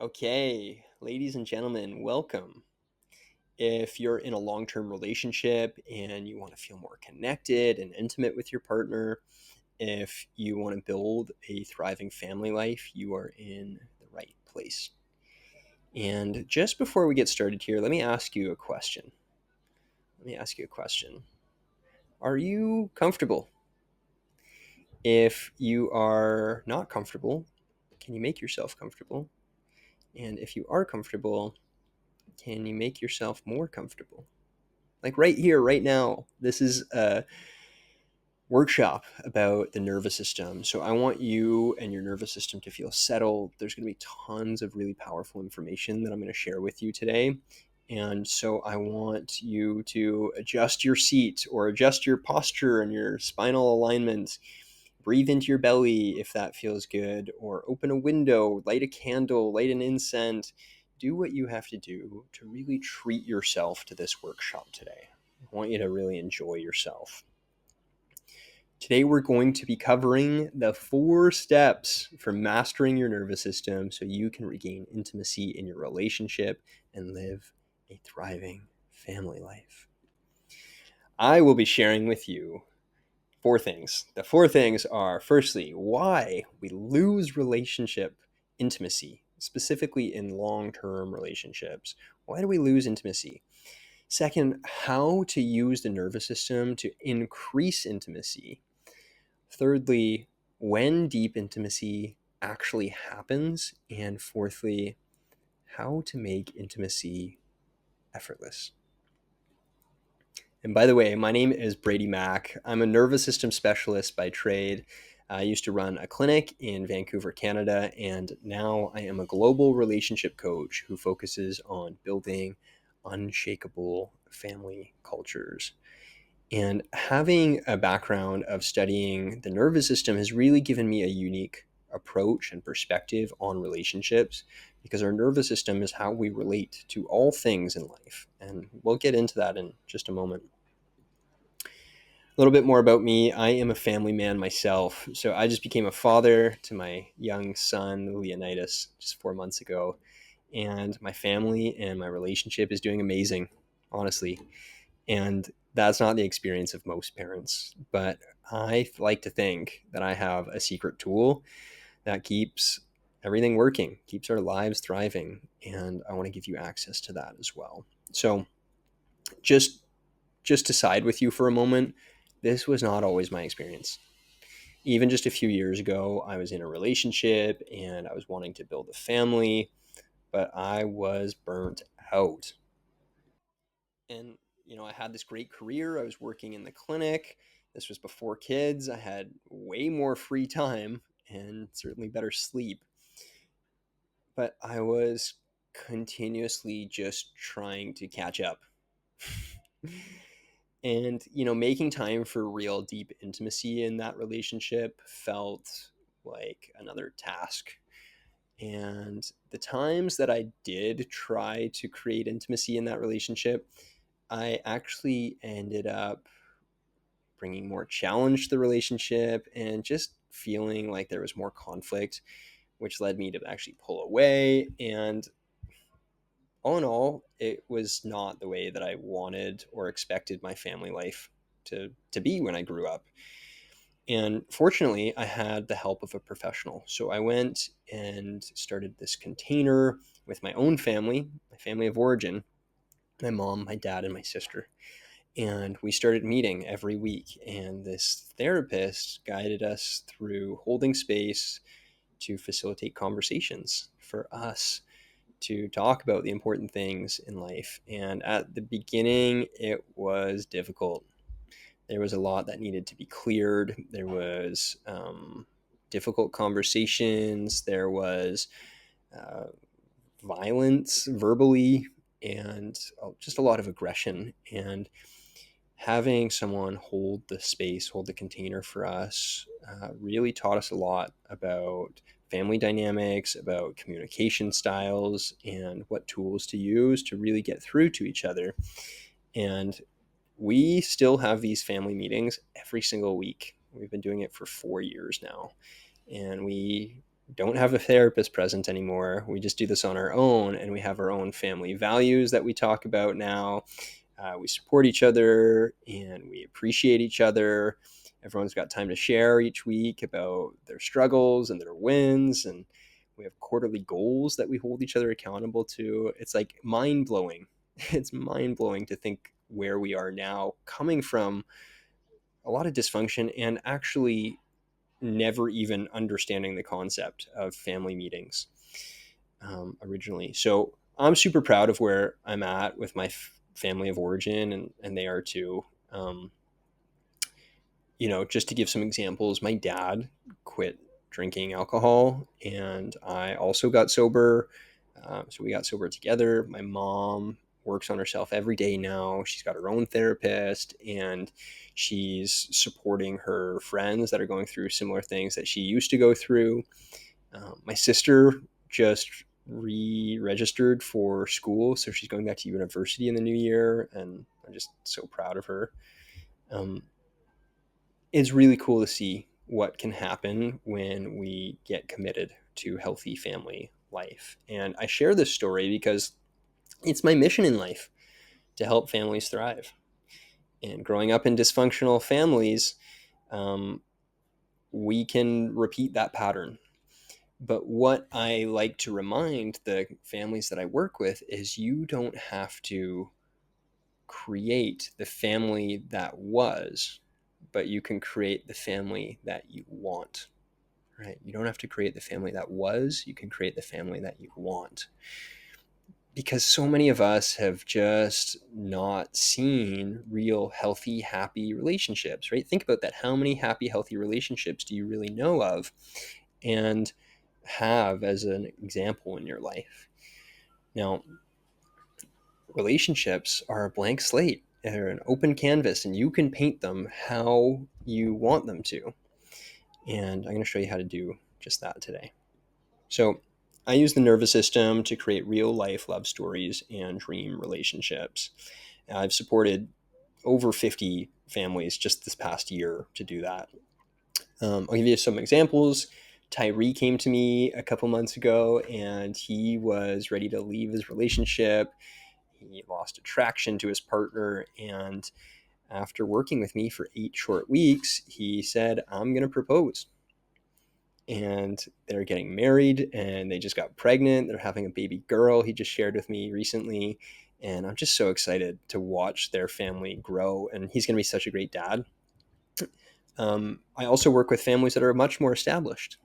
Okay, ladies and gentlemen, welcome. If you're in a long term relationship and you want to feel more connected and intimate with your partner, if you want to build a thriving family life, you are in the right place. And just before we get started here, let me ask you a question. Are you comfortable? If you are not comfortable, can you make yourself comfortable? And if you are comfortable, can you make yourself more comfortable? Like right here, right now, this is a workshop about the nervous system. So I want you and your nervous system to feel settled. There's going to be tons of really powerful information that I'm going to share with you today. And so I want you to adjust your seat or adjust your posture and your spinal alignment. Breathe into your belly if that feels good, or open a window, light a candle, light an incense. Do what you have to do to really treat yourself to this workshop today. I want you to really enjoy yourself. Today, we're going to be covering the 4 steps for mastering your nervous system so you can regain intimacy in your relationship and live a thriving family life. I will be sharing with you 4 things. The 4 things are, firstly, why we lose relationship intimacy, specifically in long term relationships. Why do we lose intimacy? Second, how to use the nervous system to increase intimacy. Thirdly, when deep intimacy actually happens. And fourthly, how to make intimacy effortless. And by the way, my name is Brady Mack. I'm a nervous system specialist by trade. I used to run a clinic in Vancouver, Canada, and now I am a global relationship coach who focuses on building unshakable family cultures. And having a background of studying the nervous system has really given me a unique approach and perspective on relationships, because our nervous system is how we relate to all things in life. And we'll get into that in just a moment. A little bit more about me. I am a family man myself. So I just became a father to my young son, Leonidas, just 4 months ago. And my family and my relationship is doing amazing, honestly. And that's not the experience of most parents. But I like to think that I have a secret tool that keeps everything working, keeps our lives thriving. And I want to give you access to that as well. So just to side with you for a moment, this was not always my experience. Even just a few years ago, I was in a relationship and I was wanting to build a family, but I was burnt out. And, I had this great career. I was working in the clinic. This was before kids. I had way more free time and certainly better sleep. But I was continuously just trying to catch up. And, making time for real deep intimacy in that relationship felt like another task. And the times that I did try to create intimacy in that relationship, I actually ended up bringing more challenge to the relationship and just feeling like there was more conflict, which led me to actually pull away. And all in all, it was not the way that I wanted or expected my family life to be when I grew up. And fortunately, I had the help of a professional. So I went and started this container with my own family, my family of origin, my mom, my dad, and my sister. And we started meeting every week. And this therapist guided us through holding space to facilitate conversations for us to talk about the important things in life. And at the beginning, it was difficult. There was a lot that needed to be cleared. There was difficult conversations. There was uh, violence verbally, and just a lot of aggression. And having someone hold the space, hold the container for us, really taught us a lot about family dynamics, about communication styles, and what tools to use to really get through to each other. And we still have these family meetings every single week. We've been doing it for 4 years now. And we don't have a therapist present anymore. We just do this on our own, and we have our own family values that we talk about now. We support each other and we appreciate each other. Everyone's got time to share each week about their struggles and their wins. And we have quarterly goals that we hold each other accountable to. It's like mind blowing. It's mind blowing to think where we are now, coming from a lot of dysfunction and actually never even understanding the concept of family meetings originally. So I'm super proud of where I'm at with my family of origin, and they are too. Um, just to give some examples, my dad quit drinking alcohol, and I also got sober. So we got sober together. My mom works on herself every day now. She's got her own therapist, and she's supporting her friends that are going through similar things that she used to go through. My sister just re-registered for school, so she's going back to university in the new year, and I'm just so proud of her. Um, it's really cool to see what can happen when we get committed to healthy family life. And I share this story because it's my mission in life to help families thrive. And growing up in dysfunctional families, um, we can repeat that pattern. But what I like to remind the families that I work with is you don't have to create the family that was, but you can create the family that you want, right? You don't have to create the family that was, you can create the family that you want. Because so many of us have just not seen real healthy, happy relationships, right? Think about that. How many happy, healthy relationships do you really know of and have as an example in your life? Now, relationships are a blank slate. They're an open canvas, and you can paint them how you want them to. And I'm going to show you how to do just that today. So, I use the nervous system to create real life love stories and dream relationships. I've supported over 50 families just this past year to do that. I'll give you some examples. Tyree came to me a couple months ago, and he was ready to leave his relationship. He lost attraction to his partner, and after working with me for 8 short weeks, he said, I'm going to propose. And they're getting married, and they just got pregnant. They're having a baby girl, he just shared with me recently. And I'm just so excited to watch their family grow. And he's going to be such a great dad. I also work with families that are much more established.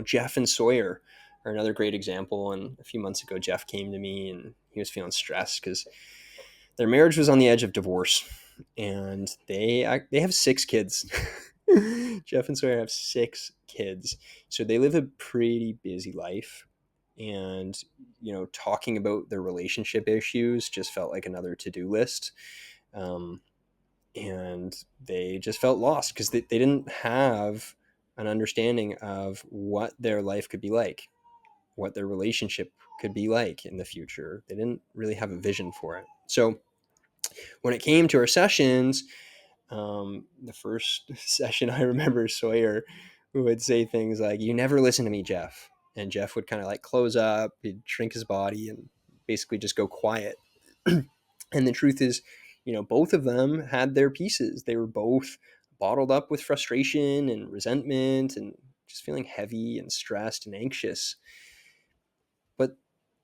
Jeff and Sawyer are another great example. And a few months ago, Jeff came to me and he was feeling stressed because their marriage was on the edge of divorce, and they have 6 kids. Jeff and Sawyer have 6 kids, so they live a pretty busy life. And talking about their relationship issues just felt like another to-do list. And they just felt lost because they didn't have an understanding of what their life could be like, what their relationship could be like in the future. They didn't really have a vision for it. So when it came to our sessions, the first session, I remember Sawyer would say things like, "You never listen to me, Jeff." And Jeff would kind of like close up, he'd shrink his body and basically just go quiet. And the truth is, both of them had their pieces. They were both bottled up with frustration and resentment and just feeling heavy and stressed and anxious. But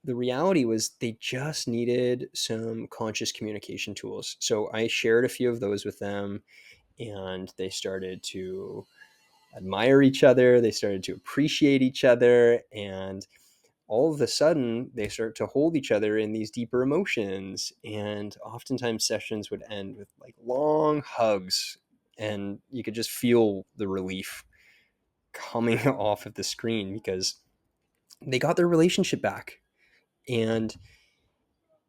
the reality was they just needed some conscious communication tools. So I shared a few of those with them, and they started to admire each other. They started to appreciate each other. And all of a sudden, they start to hold each other in these deeper emotions. And oftentimes, sessions would end with like long hugs. And you could just feel the relief coming off of the screen because they got their relationship back. And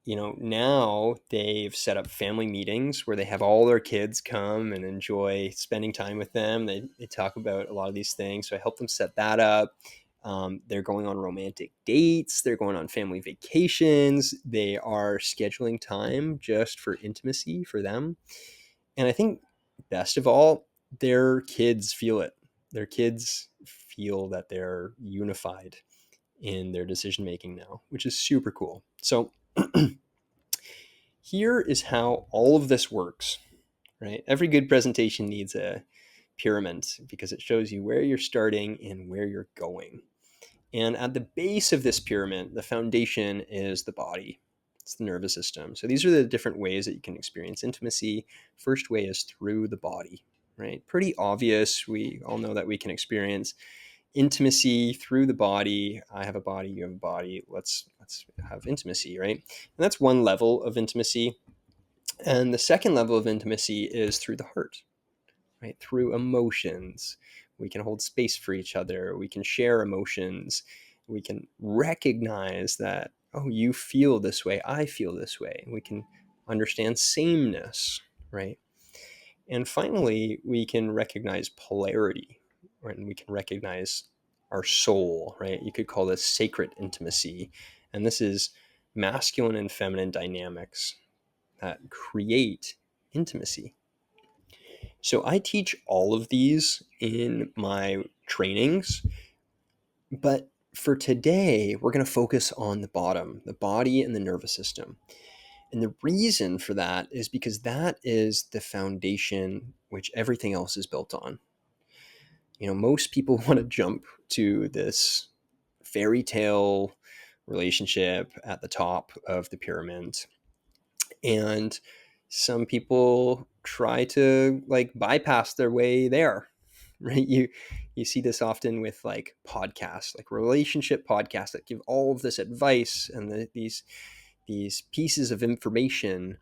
now they've set up family meetings where they have all their kids come and enjoy spending time with them. They talk about a lot of these things. So I help them set that up. They're going on romantic dates. They're going on family vacations. They are scheduling time just for intimacy for them. And I think best of all, their kids feel it. Their kids feel that they're unified in their decision making now, which is super cool. So here is how all of this works, right? Every good presentation needs a pyramid because it shows you where you're starting and where you're going. And at the base of this pyramid, the foundation is the body. It's the nervous system. So these are the different ways that you can experience intimacy. First way is through the body, right? Pretty obvious. We all know that we can experience intimacy through the body. I have a body, you have a body. Let's have intimacy, right? And that's one level of intimacy. And the second level of intimacy is through the heart, right? Through emotions. We can hold space for each other. We can share emotions. We can recognize that, oh, you feel this way, I feel this way. We can understand sameness, right? And finally, we can recognize polarity, right? And we can recognize our soul, right? You could call this sacred intimacy. And this is masculine and feminine dynamics that create intimacy. So I teach all of these in my trainings, but for today, we're going to focus on the bottom, the body and the nervous system. And the reason for that is because that is the foundation which everything else is built on. You know, most people want to jump to this fairy tale relationship at the top of the pyramid. And some people try to like bypass their way there, right? You see this often with like podcasts, like relationship podcasts that give all of this advice and these pieces of information,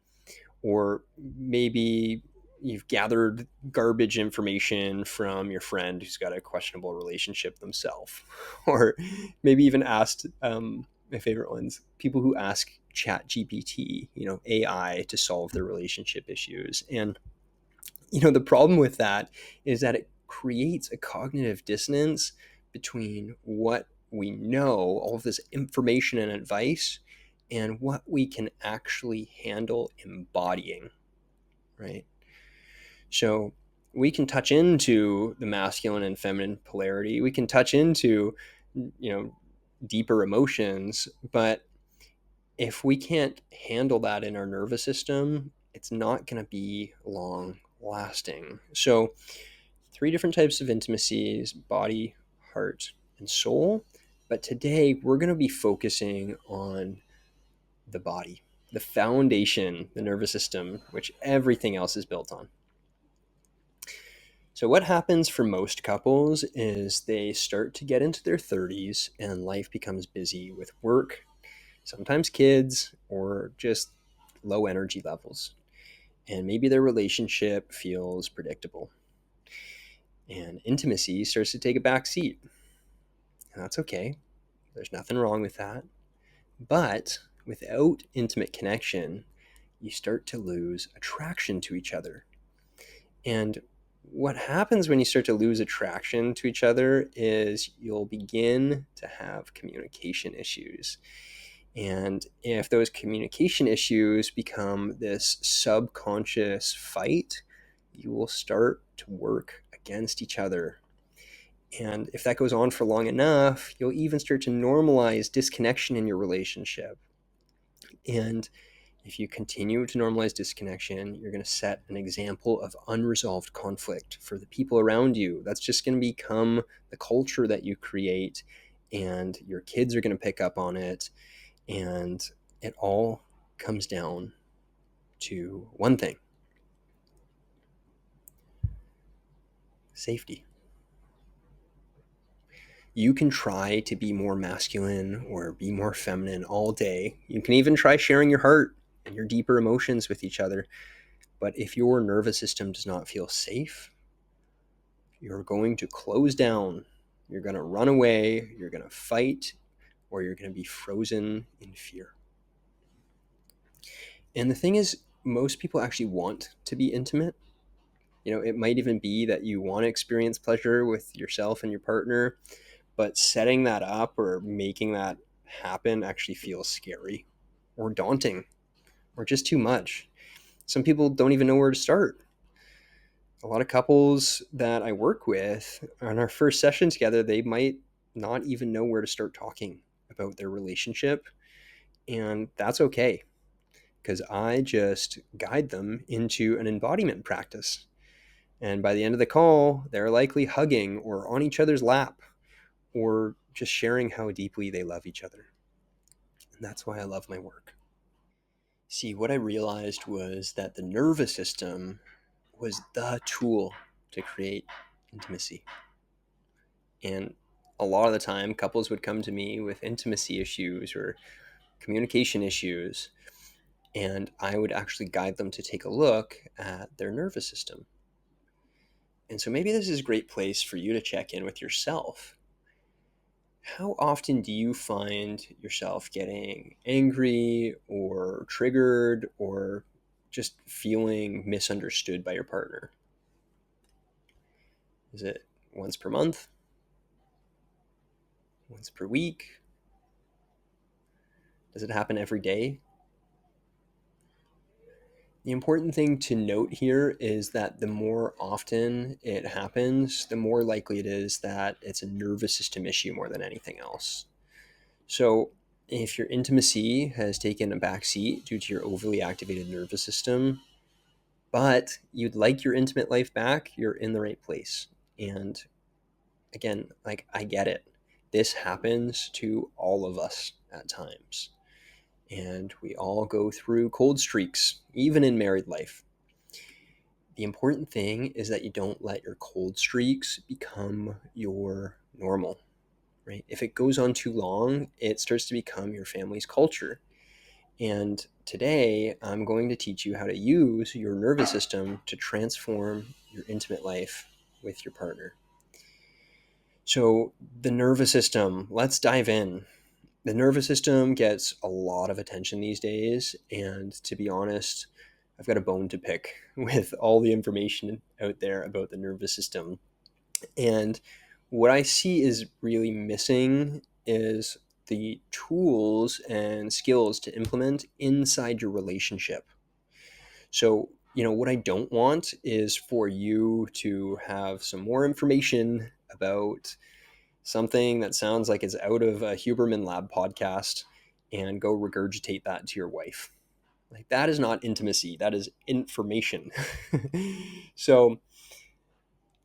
or maybe you've gathered garbage information from your friend who's got a questionable relationship themselves, or maybe even asked my favorite ones, people who ask chat gpt, AI, to solve their relationship issues. And the problem with that is that it creates a cognitive dissonance between what we know, all of this information and advice, and what we can actually handle embodying, right? So we can touch into the masculine and feminine polarity. We can touch into, deeper emotions, but if we can't handle that in our nervous system, it's not going to be long lasting. So, three different types of intimacies: body, heart, and soul. But today we're going to be focusing on the body, the foundation, the nervous system, which everything else is built on. So, what happens for most couples is they start to get into their 30s and life becomes busy with work, sometimes kids, or just low energy levels. And maybe their relationship feels predictable. And intimacy starts to take a back seat. And that's okay. There's nothing wrong with that. But without intimate connection, you start to lose attraction to each other. And what happens when you start to lose attraction to each other is you'll begin to have communication issues. And if those communication issues become this subconscious fight, you will start to work against each other. And if that goes on for long enough, you'll even start to normalize disconnection in your relationship. And if you continue to normalize disconnection, you're going to set an example of unresolved conflict for the people around you. That's just going to become the culture that you create, and your kids are going to pick up on it. And it all comes down to one thing: safety. You can try to be more masculine or be more feminine all day. You can even try sharing your heart and your deeper emotions with each other. But if your nervous system does not feel safe, you're going to close down. You're going to run away. You're going to fight, or you're going to be frozen in fear. And the thing is, most people actually want to be intimate. It might even be that you want to experience pleasure with yourself and your partner, but setting that up or making that happen actually feels scary or daunting or just too much. Some people don't even know where to start. A lot of couples that I work with on our first session together, they might not even know where to start talking about their relationship. And that's okay because I just guide them into an embodiment practice. And by the end of the call, they're likely hugging or on each other's lap or just sharing how deeply they love each other. And that's why I love my work. See, what I realized was that the nervous system was the tool to create intimacy. And a lot of the time, couples would come to me with intimacy issues or communication issues, and I would actually guide them to take a look at their nervous system. And so maybe this is a great place for you to check in with yourself. How often do you find yourself getting angry or triggered or just feeling misunderstood by your partner? Is it once per month? Once per week? Does it happen every day? The important thing to note here is that the more often it happens, the more likely it is that it's a nervous system issue more than anything else. So, if your intimacy has taken a backseat due to your overly activated nervous system, but you'd like your intimate life back, you're in the right place. And again, like, I get it. This happens to all of us at times. And we all go through cold streaks, even in married life. The important thing is that you don't let your cold streaks become your normal, right? If it goes on too long, it starts to become your family's culture. And today, I'm going to teach you how to use your nervous system to transform your intimate life with your partner. So, the nervous system, let's dive in. The nervous system gets a lot of attention these days, and to be honest, I've got a bone to pick with all the information out there about the nervous system. And what I see is really missing is the tools and skills to implement inside your relationship. So, what I don't want is for you to have some more information about something that sounds like it's out of a Huberman Lab podcast and go regurgitate that to your wife. Like, that is not intimacy, that is information. So,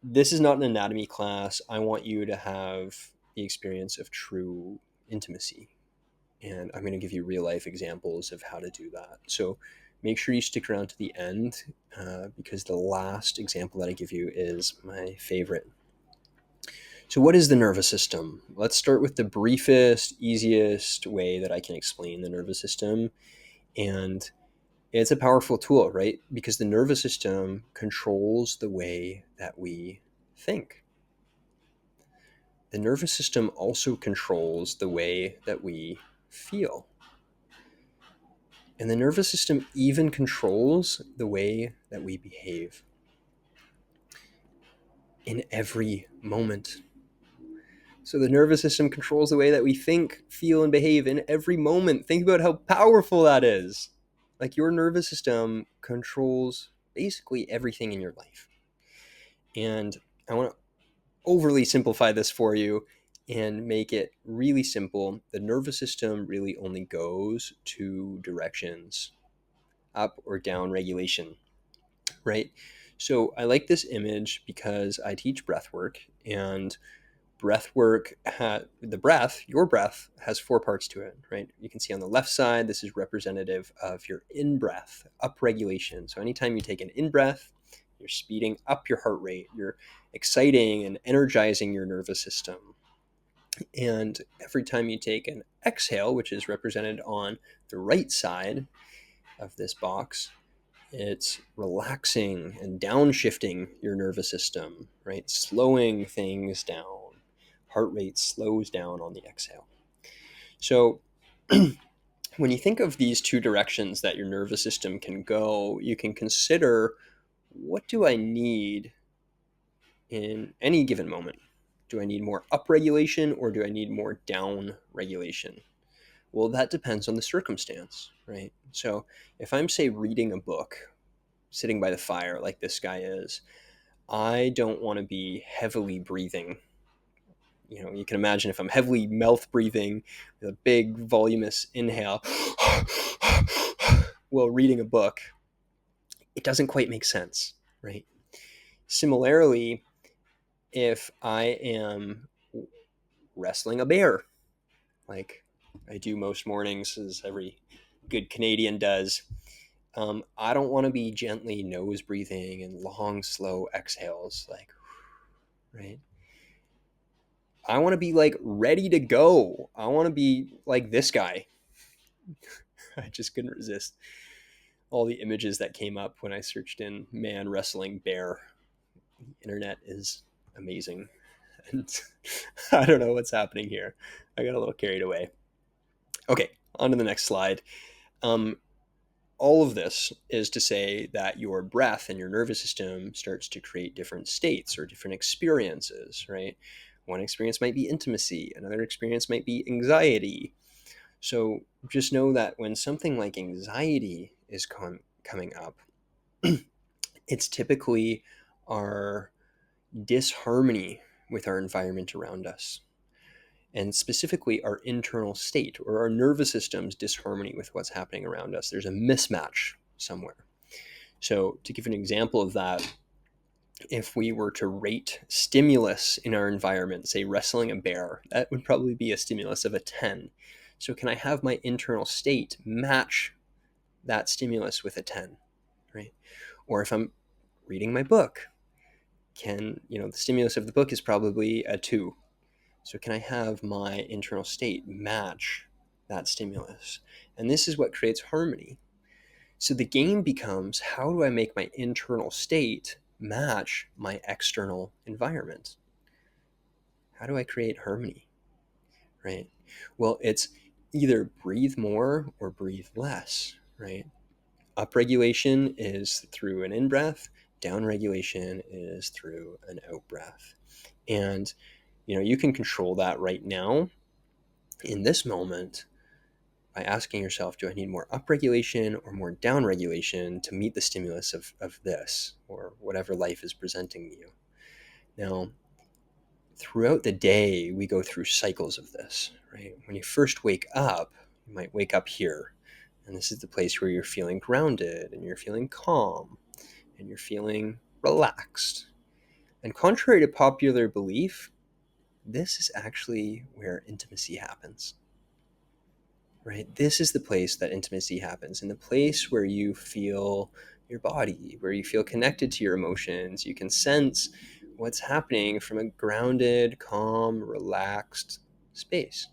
this is not an anatomy class. I want you to have the experience of true intimacy. And I'm going to give you real life examples of how to do that. So make sure you stick around to the end because the last example that I give you is my favorite. So, what is the nervous system? Let's start with the briefest, easiest way that I can explain the nervous system. And it's a powerful tool, right? Because the nervous system controls the way that we think. The nervous system also controls the way that we feel. And the nervous system even controls the way that we behave in every moment. So the nervous system controls the way that we think, feel, and behave in every moment. Think about how powerful that is. Like, your nervous system controls basically everything in your life. And I want to overly simplify this for you and make it really simple. The nervous system really only goes two directions: up or down regulation, right? So I like this image because I teach breath work, and breath work, your breath has four parts to it, right? You can see on the left side, this is representative of your in-breath, up regulation. So anytime you take an in-breath, you're speeding up your heart rate, you're exciting and energizing your nervous system. And every time you take an exhale, which is represented on the right side of this box, it's relaxing and downshifting your nervous system, right? Slowing things down. Heart rate slows down on the exhale. So when you think of these two directions that your nervous system can go, you can consider, what do I need in any given moment? Do I need more up regulation or do I need more down regulation? Well, that depends on the circumstance, right? So if I'm, say, reading a book, sitting by the fire like this guy is, I don't want to be heavily breathing. You can imagine if I'm heavily mouth breathing with a big voluminous inhale while reading a book, it doesn't quite make sense, right? Similarly, if I am wrestling a bear, like I do most mornings, as every good Canadian does, I don't want to be gently nose breathing and long, slow exhales, like, right? I want to be like ready to go. I want to be like this guy. I just couldn't resist all the images that came up when I searched in man wrestling bear. The internet is amazing. And I don't know what's happening here. I got a little carried away. Okay, on to the next slide. Um, all of this is to say that your breath and your nervous system starts to create different states or different experiences, right? One experience might be intimacy, another experience might be anxiety. So just know that when something like anxiety is coming up, it's typically our disharmony with our environment around us, and specifically our internal state or our nervous system's disharmony with what's happening around us. There's a mismatch somewhere. So, to give an example of that, if we were to rate stimulus in our environment, say wrestling a bear, that would probably be a stimulus of a 10. So, can I have my internal state match that stimulus with a 10, right? Or if I'm reading my book, the stimulus of the book is probably a 2. So can I have my internal state match that stimulus? And this is what creates harmony. So the game becomes, how do I make my internal state match my external environment? How do I create harmony, right? Well, it's either breathe more or breathe less, right? Upregulation is through an in-breath, downregulation is through an out-breath. And you can control that right now in this moment by asking yourself, do I need more upregulation or more downregulation to meet the stimulus of this or whatever life is presenting you? Now, throughout the day, we go through cycles of this, right? When you first wake up, you might wake up here, and this is the place where you're feeling grounded and you're feeling calm and you're feeling relaxed. And contrary to popular belief, this is actually where intimacy happens. Right? This is the place that intimacy happens, in the place where you feel your body, where you feel connected to your emotions. You can sense what's happening from a grounded, calm, relaxed space.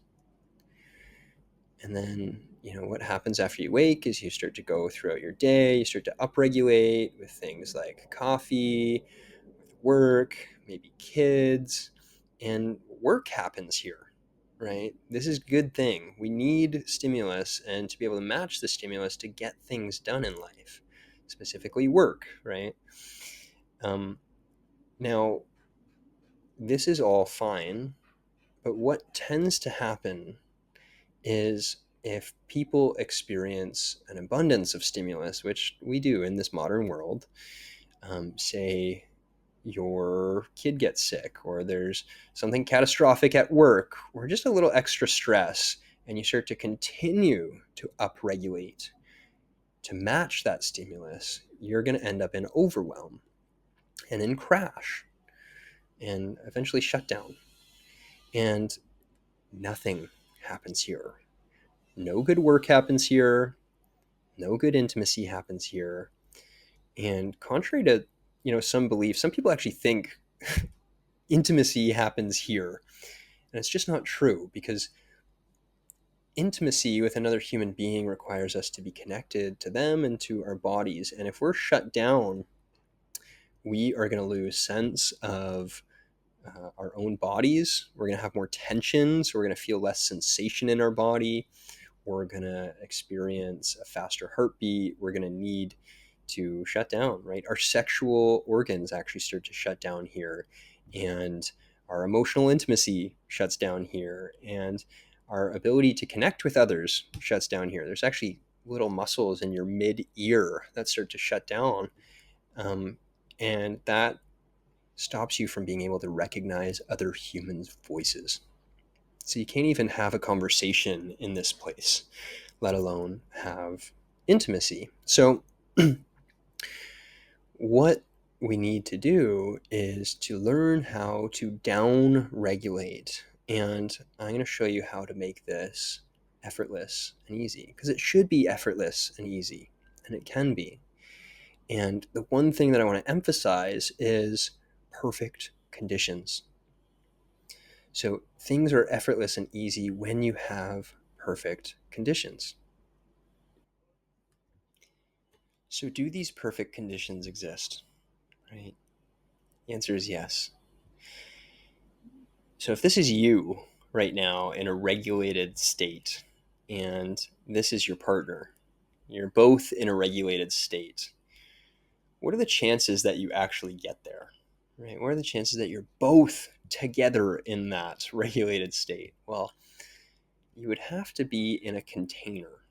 And then, what happens after you wake is you start to go throughout your day, you start to upregulate with things like coffee, with work, maybe kids, and work happens here, right? This is a good thing. We need stimulus and to be able to match the stimulus to get things done in life, specifically work, right? Now, this is all fine, but what tends to happen is if people experience an abundance of stimulus, which we do in this modern world, say your kid gets sick, or there's something catastrophic at work, or just a little extra stress, and you start to continue to upregulate to match that stimulus, you're going to end up in overwhelm and in crash and eventually shut down. And nothing happens here. No good work happens here. No good intimacy happens here. And contrary to, some beliefs, some people actually think intimacy happens here. And it's just not true, because intimacy with another human being requires us to be connected to them and to our bodies. And if we're shut down, we are going to lose sense of our own bodies. We're going to have more tensions. We're going to feel less sensation in our body. We're going to experience a faster heartbeat. We're going to need to shut down, right? Our sexual organs actually start to shut down here, and our emotional intimacy shuts down here, and our ability to connect with others shuts down here. There's actually little muscles in your mid ear that start to shut down. And that stops you from being able to recognize other humans' voices. So you can't even have a conversation in this place, let alone have intimacy. So what we need to do is to learn how to down regulate. And I'm going to show you how to make this effortless and easy, because it should be effortless and easy, and it can be. And the one thing that I want to emphasize is perfect conditions. So things are effortless and easy when you have perfect conditions. So do these perfect conditions exist? Right? The answer is yes. So if this is you right now in a regulated state, and this is your partner, you're both in a regulated state, what are the chances that you actually get there? Right? What are the chances that you're both together in that regulated state? Well, you would have to be in a container,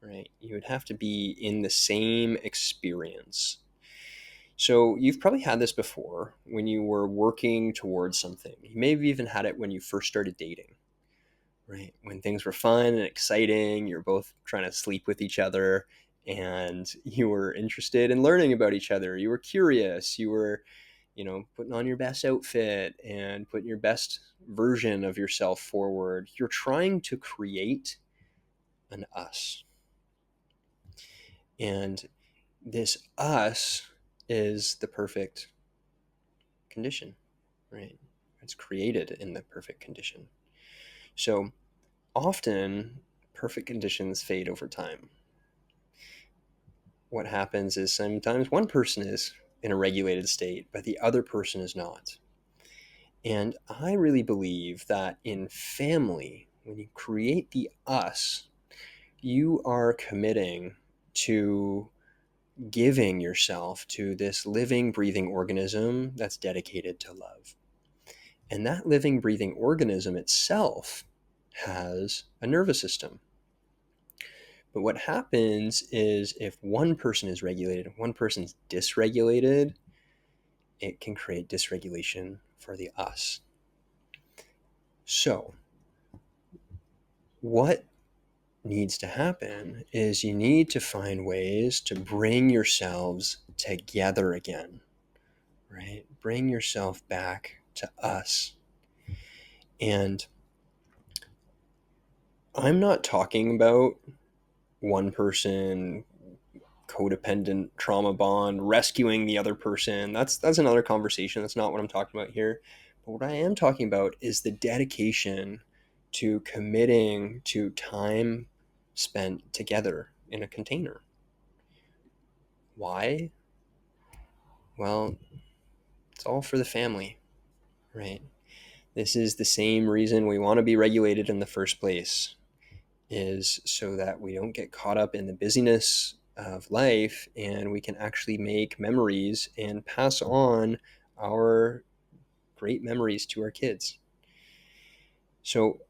right? You would have to be in the same experience. So you've probably had this before when you were working towards something. You may have even had it when you first started dating, right? When things were fun and exciting, you're both trying to sleep with each other and you were interested in learning about each other. You were curious. You were, putting on your best outfit and putting your best version of yourself forward. You're trying to create an us. And this us is the perfect condition, right? It's created in the perfect condition. So often, perfect conditions fade over time. What happens is sometimes one person is in a regulated state, but the other person is not. And I really believe that in family, when you create the us, you are committing to giving yourself to this living, breathing organism that's dedicated to love. And that living, breathing organism itself has a nervous system. But what happens is if one person is regulated and one person's dysregulated, it can create dysregulation for the us. So, what needs to happen is you need to find ways to bring yourselves together again, right? Bring yourself back to us. And I'm not talking about one person codependent trauma bond rescuing the other person. That's another conversation. That's not what I'm talking about here. But what I am talking about is the dedication to committing to time spent together in a container. Why? Well, it's all for the family, right? This is the same reason we want to be regulated in the first place, is so that we don't get caught up in the busyness of life and we can actually make memories and pass on our great memories to our kids. So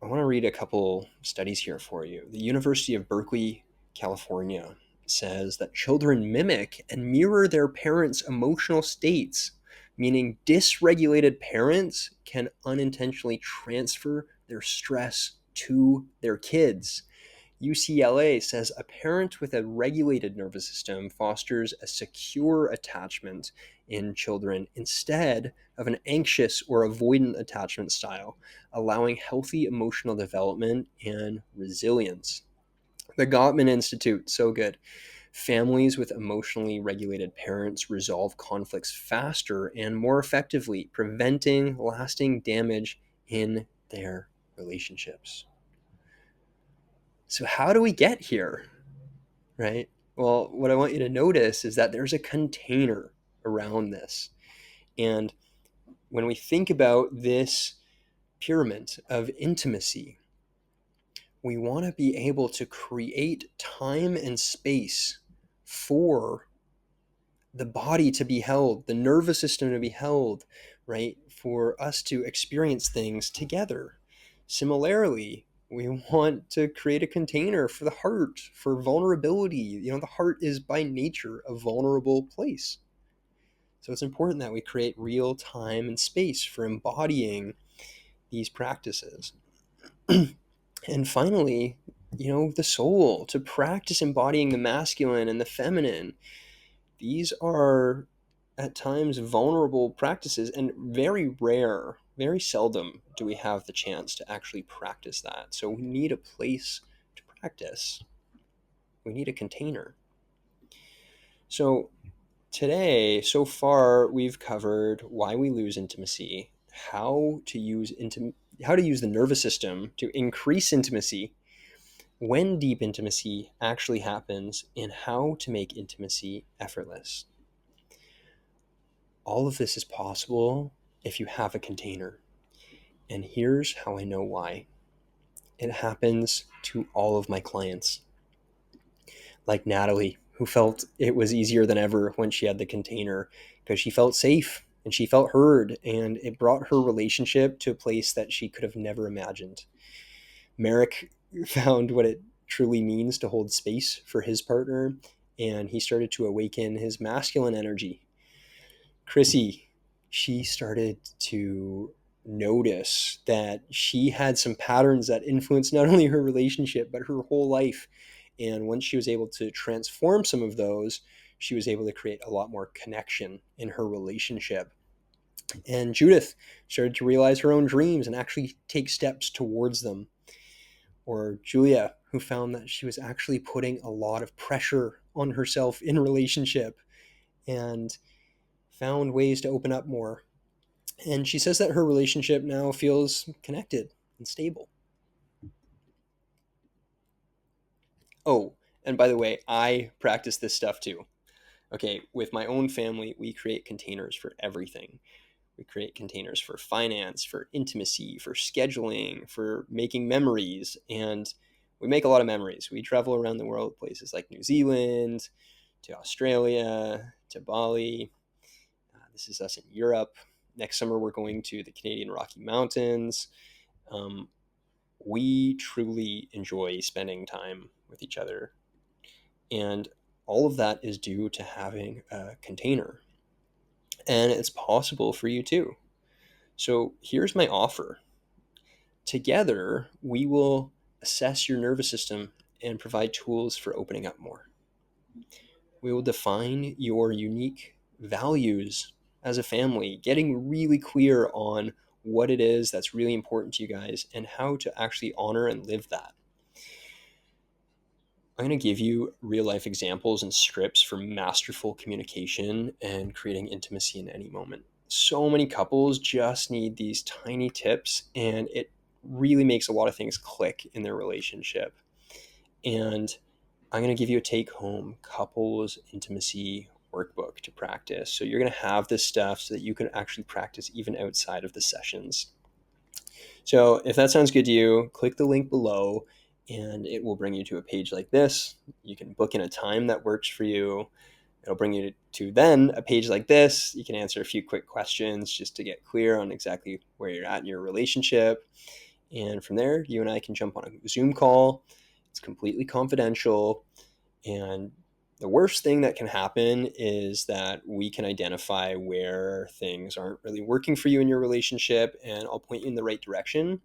I want to read a couple studies here for you. The University of Berkeley, California says that children mimic and mirror their parents' emotional states, meaning dysregulated parents can unintentionally transfer their stress to their kids. UCLA says a parent with a regulated nervous system fosters a secure attachment in children instead of an anxious or avoidant attachment style, allowing healthy emotional development and resilience. The Gottman Institute, so good. Families with emotionally regulated parents resolve conflicts faster and more effectively, preventing lasting damage in their relationships. So, how do we get here? Right? Well, what I want you to notice is that there's a container around this. And when we think about this pyramid of intimacy, we want to be able to create time and space for the body to be held, the nervous system to be held, right? For us to experience things together. Similarly, we want to create a container for the heart, for vulnerability. The heart is by nature a vulnerable place. So it's important that we create real time and space for embodying these practices. And finally, the soul, to practice embodying the masculine and the feminine. These are at times vulnerable practices and very rare, very seldom do we have the chance to actually practice that. So we need a place to practice. We need a container. So today, so far, we've covered why we lose intimacy, how to use the nervous system to increase intimacy, when deep intimacy actually happens, and how to make intimacy effortless. All of this is possible if you have a container. And here's how I know why. It happens to all of my clients. Like Natalie, who felt it was easier than ever when she had the container because she felt safe and she felt heard, and it brought her relationship to a place that she could have never imagined. Merrick found what it truly means to hold space for his partner, and he started to awaken his masculine energy. Chrissy, she started to notice that she had some patterns that influenced not only her relationship, but her whole life. And once she was able to transform some of those, she was able to create a lot more connection in her relationship. And Judith started to realize her own dreams and actually take steps towards them. Or Julia, who found that she was actually putting a lot of pressure on herself in relationship and found ways to open up more. And she says that her relationship now feels connected and stable. Oh, and by the way, I practice this stuff too. Okay, with my own family, we create containers for everything. We create containers for finance, for intimacy, for scheduling, for making memories. And we make a lot of memories. We travel around the world, places like New Zealand, to Australia, to Bali. This is us in Europe. Next summer, we're going to the Canadian Rocky Mountains. Um, we truly enjoy spending time with each other. And all of that is due to having a container. And it's possible for you too. So here's my offer. Together, we will assess your nervous system and provide tools for opening up more. We will define your unique values as a family, getting really clear on what it is that's really important to you guys and how to actually honor and live that. I'm going to give you real life examples and scripts for masterful communication and creating intimacy in any moment. So many couples just need these tiny tips, and it really makes a lot of things click in their relationship. And I'm going to give you a take home couples intimacy workbook to practice. So you're going to have this stuff so that you can actually practice even outside of the sessions. So if that sounds good to you, click the link below and it will bring you to a page like this. You can book in a time that works for you. It'll bring you to then a page like this. You can answer a few quick questions just to get clear on exactly where you're at in your relationship. And from there, you and I can jump on a Zoom call. It's completely confidential. And the worst thing that can happen is that we can identify where things aren't really working for you in your relationship, and I'll point you in the right direction.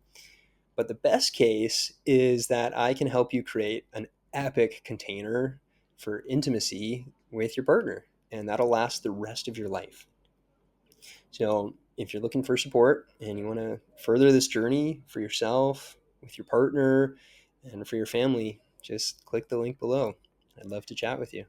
But the best case is that I can help you create an epic container for intimacy with your partner, and that'll last the rest of your life. So if you're looking for support and you want to further this journey for yourself, with your partner, and for your family, just click the link below. I'd love to chat with you.